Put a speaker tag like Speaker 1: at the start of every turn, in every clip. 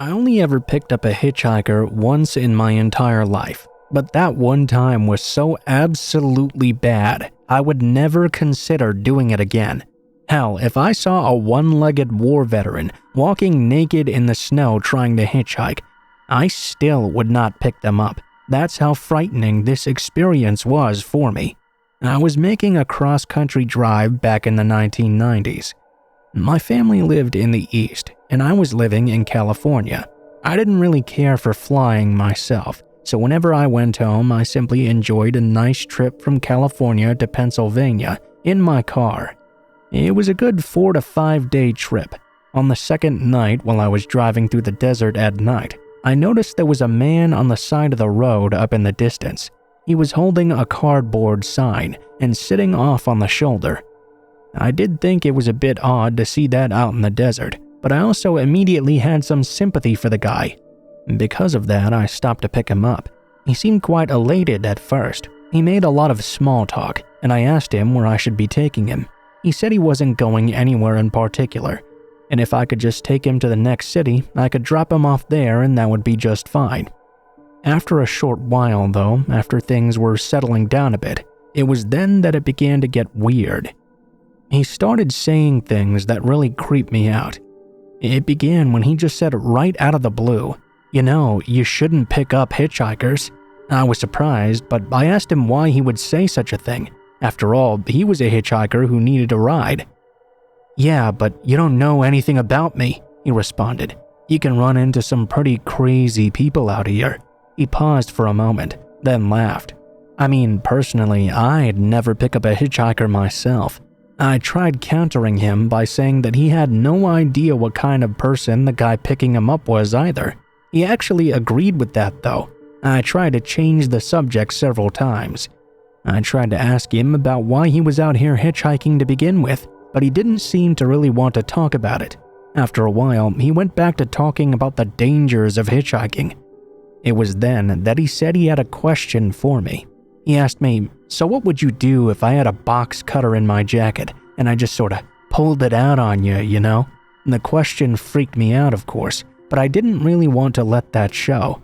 Speaker 1: I only ever picked up a hitchhiker once in my entire life, but that one time was so absolutely bad, I would never consider doing it again. Hell, if I saw a one-legged war veteran walking naked in the snow trying to hitchhike, I still would not pick them up. That's how frightening this experience was for me. I was making a cross-country drive back in the 1990s. My family lived in the East, and I was living in California. I didn't really care for flying myself, so whenever I went home, I simply enjoyed a nice trip from California to Pennsylvania in my car. It was a good 4 to 5 day trip. On the second night, while I was driving through the desert at night, I noticed there was a man on the side of the road up in the distance. He was holding a cardboard sign and sitting off on the shoulder. I did think it was a bit odd to see that out in the desert, but I also immediately had some sympathy for the guy. Because of that, I stopped to pick him up. He seemed quite elated at first. He made a lot of small talk, and I asked him where I should be taking him. He said he wasn't going anywhere in particular, and if I could just take him to the next city, I could drop him off there and that would be just fine. After a short while though, after things were settling down a bit, it was then that it began to get weird. He started saying things that really creeped me out. It began when he just said right out of the blue, "You know, you shouldn't pick up hitchhikers." I was surprised, but I asked him why he would say such a thing. After all, he was a hitchhiker who needed a ride. "Yeah, but you don't know anything about me," he responded. "You can run into some pretty crazy people out here." He paused for a moment, then laughed. I mean, personally, I'd never pick up a hitchhiker myself. I tried countering him by saying that he had no idea what kind of person the guy picking him up was either. He actually agreed with that though. I tried to change the subject several times. I tried to ask him about why he was out here hitchhiking to begin with, but he didn't seem to really want to talk about it. After a while, he went back to talking about the dangers of hitchhiking. It was then that he said he had a question for me. He asked me, "So what would you do if I had a box cutter in my jacket and I just sorta pulled it out on you, you know?" And the question freaked me out, of course, but I didn't really want to let that show.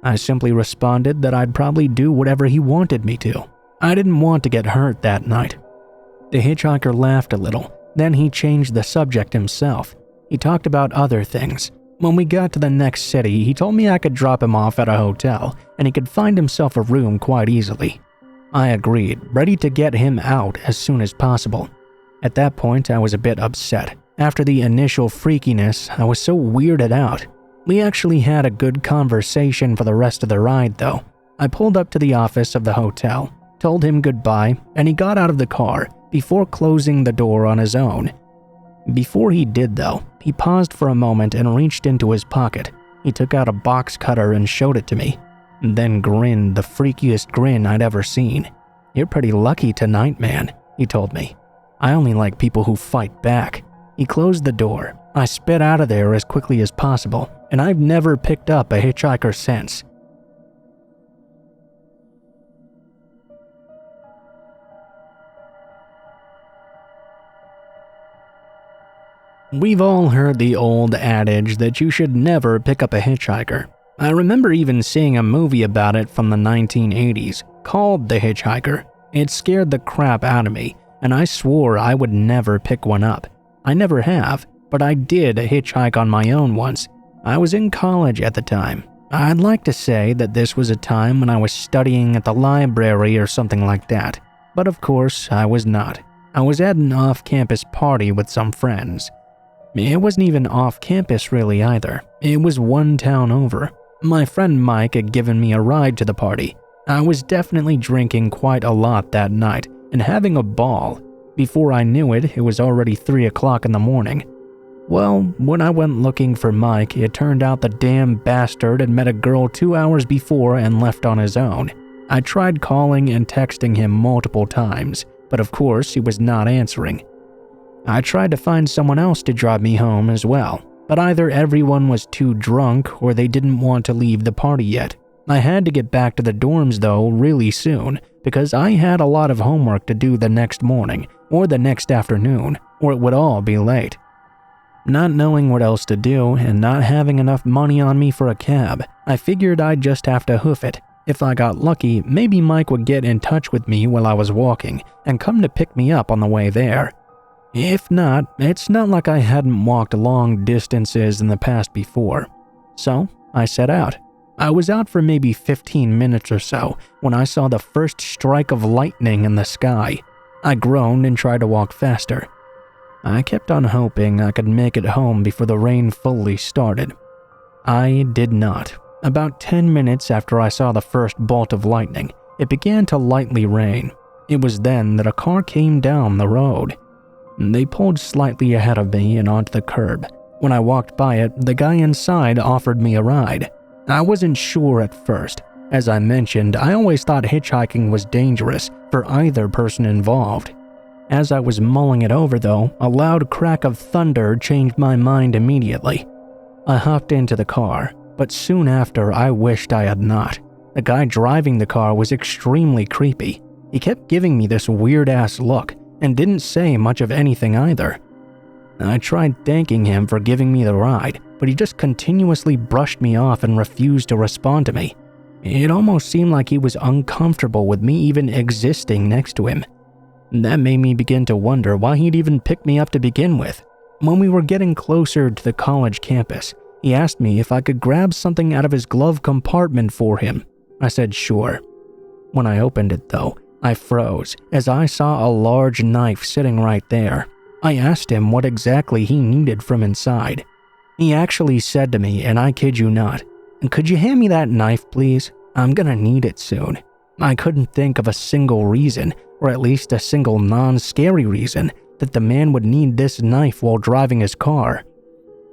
Speaker 1: I simply responded that I'd probably do whatever he wanted me to. I didn't want to get hurt that night. The hitchhiker laughed a little, then he changed the subject himself. He talked about other things. When we got to the next city, he told me I could drop him off at a hotel and he could find himself a room quite easily. I agreed, ready to get him out as soon as possible. At that point, I was a bit upset. After the initial freakiness, I was so weirded out. We actually had a good conversation for the rest of the ride though. I pulled up to the office of the hotel, told him goodbye, and he got out of the car before closing the door on his own. Before he did though, he paused for a moment and reached into his pocket. He took out a box cutter and showed it to me, then grinned the freakiest grin I'd ever seen. "You're pretty lucky tonight, man," he told me. "I only like people who fight back." He closed the door. I sped out of there as quickly as possible, and I've never picked up a hitchhiker since. We've all heard the old adage that you should never pick up a hitchhiker. I remember even seeing a movie about it from the 1980s called The Hitchhiker. It scared the crap out of me, and I swore I would never pick one up. I never have, but I did hitchhike on my own once. I was in college at the time. I'd like to say that this was a time when I was studying at the library or something like that, but of course I was not. I was at an off-campus party with some friends. It wasn't even off-campus really either. It was one town over. My friend Mike had given me a ride to the party. I was definitely drinking quite a lot that night and having a ball. Before I knew it, it was already 3 o'clock in the morning. Well, when I went looking for Mike, it turned out the damn bastard had met a girl 2 hours before and left on his own. I tried calling and texting him multiple times, but of course he was not answering. I tried to find someone else to drive me home as well, but either everyone was too drunk or they didn't want to leave the party yet. I had to get back to the dorms though really soon because I had a lot of homework to do the next morning or the next afternoon, or it would all be late. Not knowing what else to do and not having enough money on me for a cab, I figured I'd just have to hoof it. If I got lucky, maybe Mike would get in touch with me while I was walking and come to pick me up on the way there. If not, it's not like I hadn't walked long distances in the past before. So, I set out. I was out for maybe 15 minutes or so when I saw the first strike of lightning in the sky. I groaned and tried to walk faster. I kept on hoping I could make it home before the rain fully started. I did not. About 10 minutes after I saw the first bolt of lightning, it began to lightly rain. It was then that a car came down the road. They pulled slightly ahead of me and onto the curb. When I walked by it, the guy inside offered me a ride. I wasn't sure at first. As I mentioned, I always thought hitchhiking was dangerous for either person involved. As I was mulling it over though, a loud crack of thunder changed my mind immediately. I hopped into the car, but soon after I wished I had not. The guy driving the car was extremely creepy. He kept giving me this weird-ass look and didn't say much of anything either. I tried thanking him for giving me the ride, but he just continuously brushed me off and refused to respond to me. It almost seemed like he was uncomfortable with me even existing next to him. That made me begin to wonder why he'd even pick me up to begin with. When we were getting closer to the college campus, he asked me if I could grab something out of his glove compartment for him. I said sure. When I opened it though, I froze as I saw a large knife sitting right there. I asked him what exactly he needed from inside. He actually said to me, and I kid you not, "Could you hand me that knife, please? I'm gonna need it soon." I couldn't think of a single reason, or at least a single non-scary reason, that the man would need this knife while driving his car.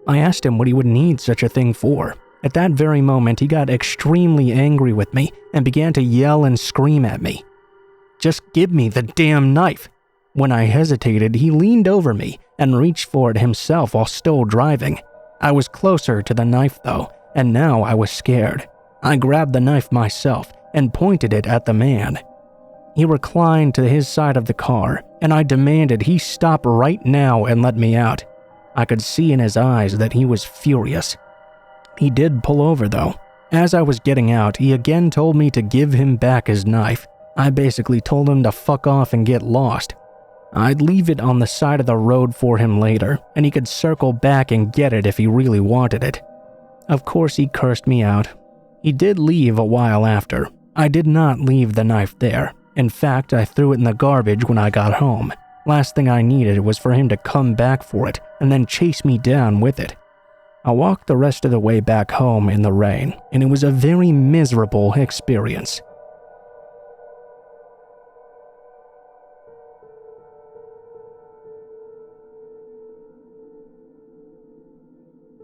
Speaker 1: I asked him what he would need such a thing for. At that very moment, he got extremely angry with me and began to yell and scream at me. "Just give me the damn knife." When I hesitated, he leaned over me and reached for it himself while still driving. I was closer to the knife though, and now I was scared. I grabbed the knife myself and pointed it at the man. He reclined to his side of the car, and I demanded he stop right now and let me out. I could see in his eyes that he was furious. He did pull over though. As I was getting out, he again told me to give him back his knife. I basically told him to fuck off and get lost. I'd leave it on the side of the road for him later, and he could circle back and get it if he really wanted it. Of course, he cursed me out. He did leave a while after. I did not leave the knife there. In fact, I threw it in the garbage when I got home. Last thing I needed was for him to come back for it and then chase me down with it. I walked the rest of the way back home in the rain, and it was a very miserable experience.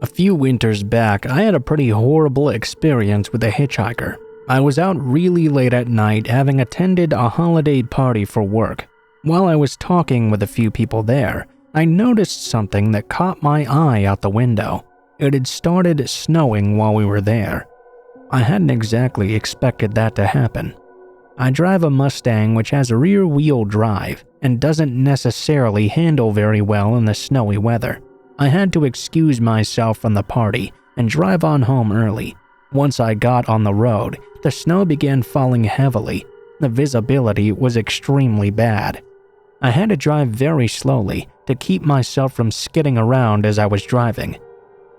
Speaker 1: A few winters back, I had a pretty horrible experience with a hitchhiker. I was out really late at night having attended a holiday party for work. While I was talking with a few people there, I noticed something that caught my eye out the window. It had started snowing while we were there. I hadn't exactly expected that to happen. I drive a Mustang which has rear-wheel drive and doesn't necessarily handle very well in the snowy weather. I had to excuse myself from the party and drive on home early. Once I got on the road, the snow began falling heavily. The visibility was extremely bad. I had to drive very slowly to keep myself from skidding around as I was driving.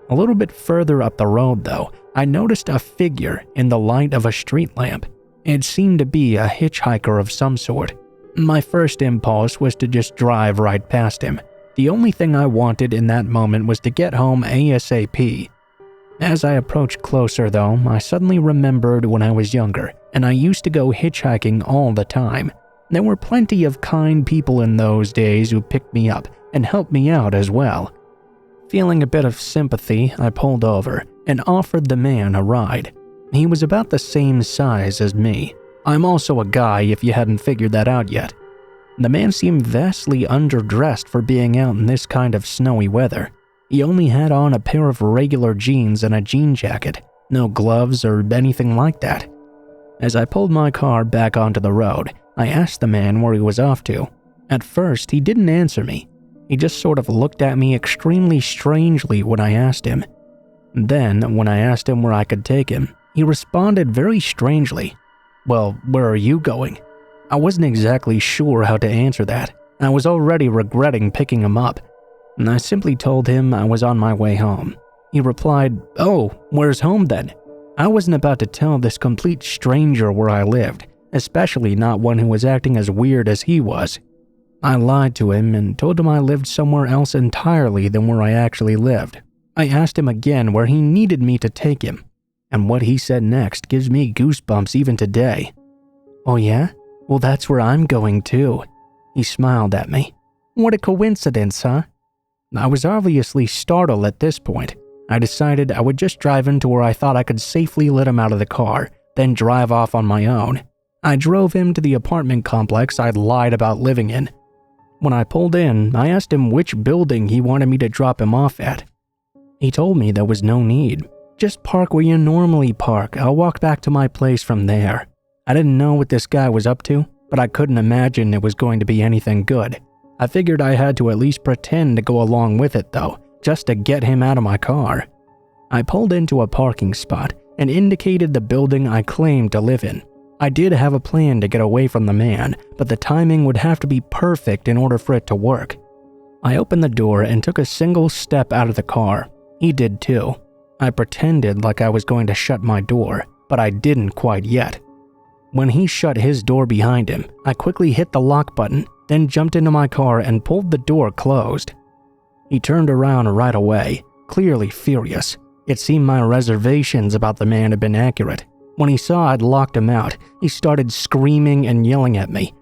Speaker 1: A little bit further up the road though, I noticed a figure in the light of a street lamp. It seemed to be a hitchhiker of some sort. My first impulse was to just drive right past him. The only thing I wanted in that moment was to get home ASAP. As I approached closer though, I suddenly remembered when I was younger, and I used to go hitchhiking all the time. There were plenty of kind people in those days who picked me up and helped me out as well. Feeling a bit of sympathy, I pulled over and offered the man a ride. He was about the same size as me. I'm also a guy if you hadn't figured that out yet. The man seemed vastly underdressed for being out in this kind of snowy weather. He only had on a pair of regular jeans and a jean jacket, no gloves or anything like that. As I pulled my car back onto the road, I asked the man where he was off to. At first, he didn't answer me. He just sort of looked at me extremely strangely when I asked him. Then, when I asked him where I could take him, he responded very strangely. "Well, where are you going?" I wasn't exactly sure how to answer that. I was already regretting picking him up, and I simply told him I was on my way home. He replied, "Oh, where's home then?" I wasn't about to tell this complete stranger where I lived, especially not one who was acting as weird as he was. I lied to him and told him I lived somewhere else entirely than where I actually lived. I asked him again where he needed me to take him, and what he said next gives me goosebumps even today. "Oh yeah? Well, that's where I'm going too." He smiled at me. "What a coincidence, huh?" I was obviously startled at this point. I decided I would just drive him to where I thought I could safely let him out of the car, then drive off on my own. I drove him to the apartment complex I'd lied about living in. When I pulled in, I asked him which building he wanted me to drop him off at. He told me there was no need. "Just park where you normally park. I'll walk back to my place from there." I didn't know what this guy was up to, but I couldn't imagine it was going to be anything good. I figured I had to at least pretend to go along with it though, just to get him out of my car. I pulled into a parking spot and indicated the building I claimed to live in. I did have a plan to get away from the man, but the timing would have to be perfect in order for it to work. I opened the door and took a single step out of the car. He did too. I pretended like I was going to shut my door, but I didn't quite yet. When he shut his door behind him, I quickly hit the lock button, then jumped into my car and pulled the door closed. He turned around right away, clearly furious. It seemed my reservations about the man had been accurate. When he saw I'd locked him out, he started screaming and yelling at me.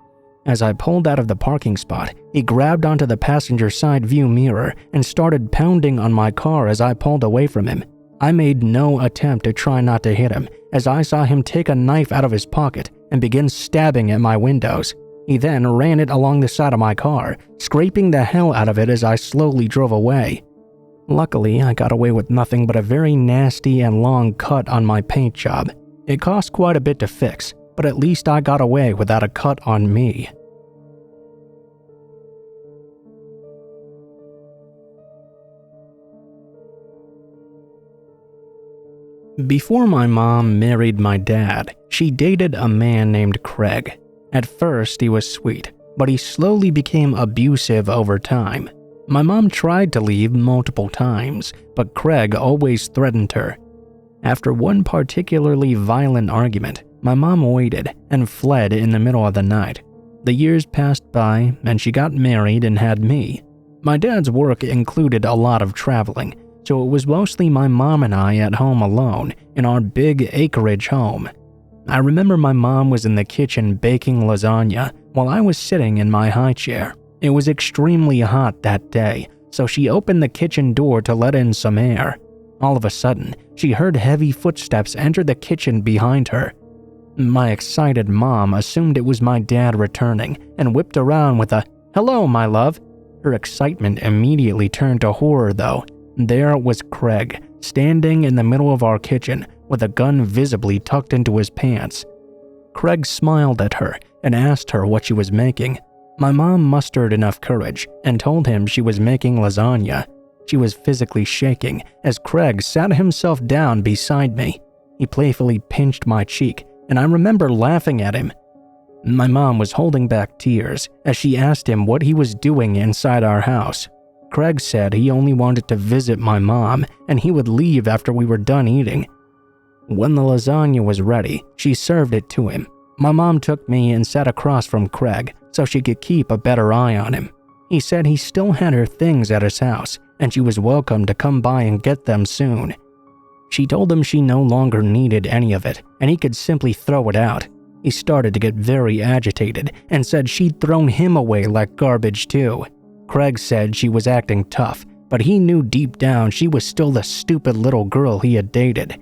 Speaker 1: As I pulled out of the parking spot, he grabbed onto the passenger side view mirror and started pounding on my car as I pulled away from him. I made no attempt to try not to hit him, as I saw him take a knife out of his pocket and begin stabbing at my windows. He then ran it along the side of my car, scraping the hell out of it as I slowly drove away. Luckily, I got away with nothing but a very nasty and long cut on my paint job. It cost quite a bit to fix, but at least I got away without a cut on me. Before my mom married my dad, she dated a man named Craig. At first, he was sweet, but he slowly became abusive over time. My mom tried to leave multiple times, but Craig always threatened her. After one particularly violent argument, my mom waited and fled in the middle of the night. The years passed by, and she got married and had me. My dad's work included a lot of traveling, so it was mostly my mom and I at home alone in our big acreage home. I remember my mom was in the kitchen baking lasagna while I was sitting in my high chair. It was extremely hot that day, so she opened the kitchen door to let in some air. All of a sudden, she heard heavy footsteps enter the kitchen behind her. My excited mom assumed it was my dad returning and whipped around with a, "Hello, my love." Her excitement immediately turned to horror though. There was Craig, standing in the middle of our kitchen with a gun visibly tucked into his pants. Craig smiled at her and asked her what she was making. My mom mustered enough courage and told him she was making lasagna. She was physically shaking as Craig sat himself down beside me. He playfully pinched my cheek, and I remember laughing at him. My mom was holding back tears as she asked him what he was doing inside our house. Craig said he only wanted to visit my mom and he would leave after we were done eating. When the lasagna was ready, she served it to him. My mom took me and sat across from Craig so she could keep a better eye on him. He said he still had her things at his house and she was welcome to come by and get them soon. She told him she no longer needed any of it and he could simply throw it out. He started to get very agitated and said she'd thrown him away like garbage too. Craig said she was acting tough, but he knew deep down she was still the stupid little girl he had dated.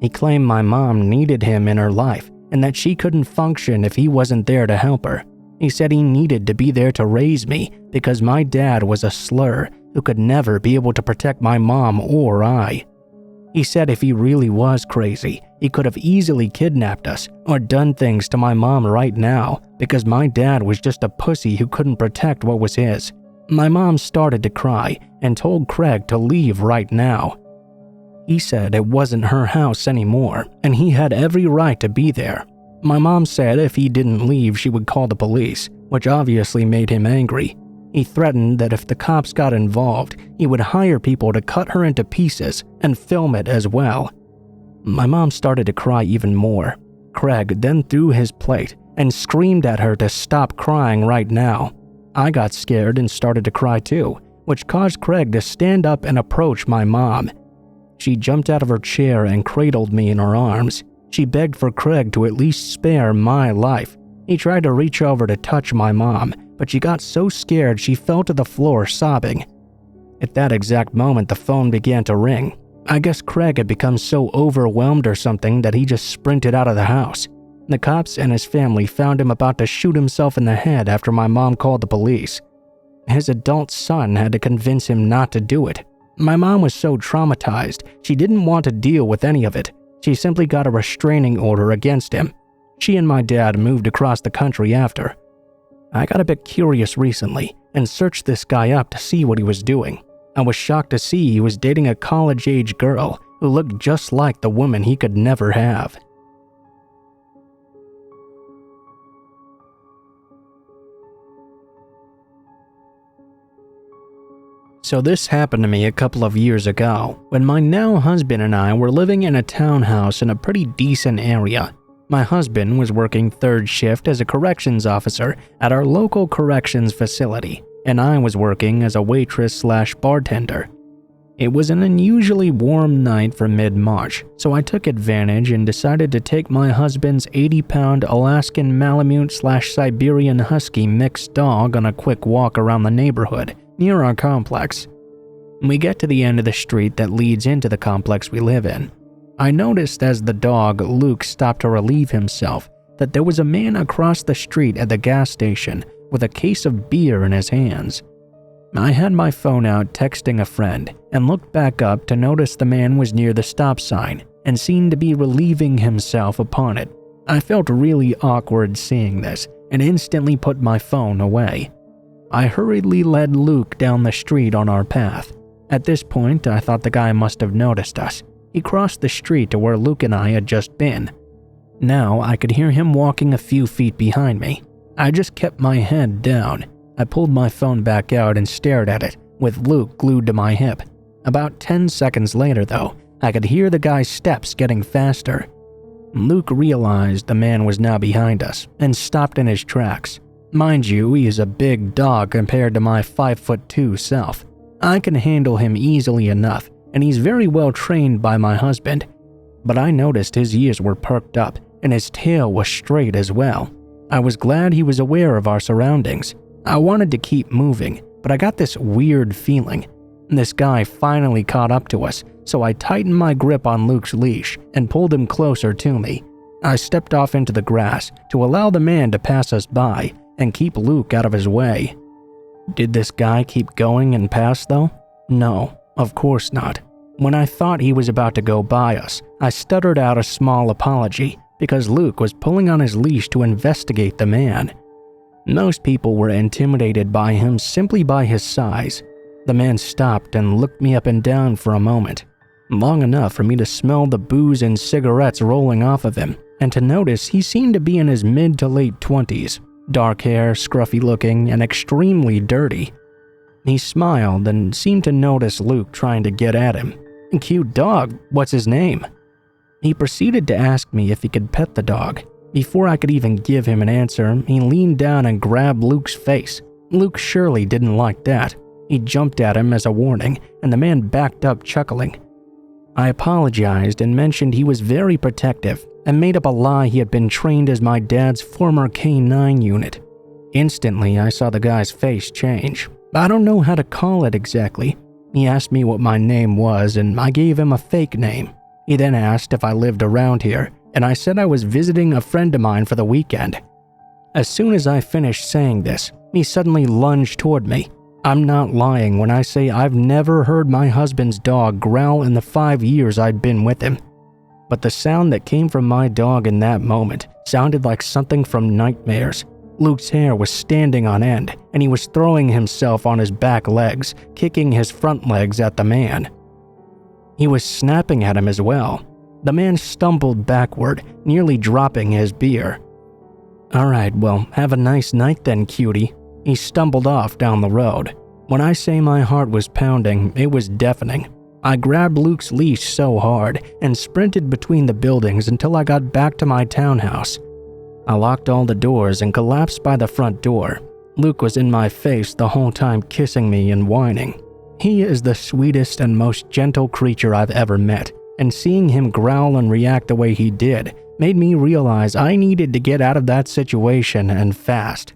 Speaker 1: He claimed my mom needed him in her life and that she couldn't function if he wasn't there to help her. He said he needed to be there to raise me because my dad was a slur who could never be able to protect my mom or I. He said if he really was crazy, he could have easily kidnapped us or done things to my mom right now because my dad was just a pussy who couldn't protect what was his. My mom started to cry and told Craig to leave right now. He said it wasn't her house anymore and he had every right to be there. My mom said if he didn't leave, she would call the police, which obviously made him angry. He threatened that if the cops got involved, he would hire people to cut her into pieces and film it as well. My mom started to cry even more. Craig then threw his plate and screamed at her to stop crying right now. I got scared and started to cry too, which caused Craig to stand up and approach my mom. She jumped out of her chair and cradled me in her arms. She begged for Craig to at least spare my life. He tried to reach over to touch my mom, but she got so scared she fell to the floor sobbing. At that exact moment, the phone began to ring. I guess Craig had become so overwhelmed or something that he just sprinted out of the house. The cops and his family found him about to shoot himself in the head after my mom called the police. His adult son had to convince him not to do it. My mom was so traumatized, she didn't want to deal with any of it. She simply got a restraining order against him. She and my dad moved across the country after. I got a bit curious recently and searched this guy up to see what he was doing. I was shocked to see he was dating a college-age girl who looked just like the woman he could never have. So this happened to me a couple of years ago, when my now husband and I were living in a townhouse in a pretty decent area. My husband was working third shift as a corrections officer at our local corrections facility, and I was working as a waitress/bartender. It was an unusually warm night for mid-March, so I took advantage and decided to take my husband's 80-pound Alaskan Malamute/Siberian Husky mixed dog on a quick walk around the neighborhood near our complex. We get to the end of the street that leads into the complex we live in. I noticed as the dog, Luke, stopped to relieve himself that there was a man across the street at the gas station with a case of beer in his hands. I had my phone out texting a friend and looked back up to notice the man was near the stop sign and seemed to be relieving himself upon it. I felt really awkward seeing this and instantly put my phone away. I hurriedly led Luke down the street on our path. At this point, I thought the guy must have noticed us. He crossed the street to where Luke and I had just been. Now I could hear him walking a few feet behind me. I just kept my head down. I pulled my phone back out and stared at it, with Luke glued to my hip. About 10 seconds later, though, I could hear the guy's steps getting faster. Luke realized the man was now behind us and stopped in his tracks. Mind you, he is a big dog compared to my 5'2" self. I can handle him easily enough, and he's very well trained by my husband. But I noticed his ears were perked up and his tail was straight as well. I was glad he was aware of our surroundings. I wanted to keep moving, but I got this weird feeling. This guy finally caught up to us, so I tightened my grip on Luke's leash and pulled him closer to me. I stepped off into the grass to allow the man to pass us by and keep Luke out of his way. Did this guy keep going and pass though? No, of course not. When I thought he was about to go by us, I stuttered out a small apology because Luke was pulling on his leash to investigate the man. Most people were intimidated by him simply by his size. The man stopped and looked me up and down for a moment, long enough for me to smell the booze and cigarettes rolling off of him, and to notice he seemed to be in his mid to late 20s. Dark hair, scruffy looking, and extremely dirty. He smiled and seemed to notice Luke trying to get at him. Cute dog, what's his name? He proceeded to ask me if he could pet the dog. Before I could even give him an answer, he leaned down and grabbed Luke's face. Luke surely didn't like that. He jumped at him as a warning, and the man backed up chuckling. I apologized and mentioned he was very protective and made up a lie he had been trained as my dad's former K-9 unit. Instantly, I saw the guy's face change. I don't know how to call it exactly. He asked me what my name was, and I gave him a fake name. He then asked if I lived around here, and I said I was visiting a friend of mine for the weekend. As soon as I finished saying this, he suddenly lunged toward me. I'm not lying when I say I've never heard my husband's dog growl in the 5 years I'd been with him. But the sound that came from my dog in that moment sounded like something from nightmares. Luke's hair was standing on end, and he was throwing himself on his back legs, kicking his front legs at the man. He was snapping at him as well. The man stumbled backward, nearly dropping his beer. "Alright, well, have a nice night then, cutie." He stumbled off down the road. When I say my heart was pounding, it was deafening. I grabbed Luke's leash so hard and sprinted between the buildings until I got back to my townhouse. I locked all the doors and collapsed by the front door. Luke was in my face the whole time, kissing me and whining. He is the sweetest and most gentle creature I've ever met, and seeing him growl and react the way he did made me realize I needed to get out of that situation and fast.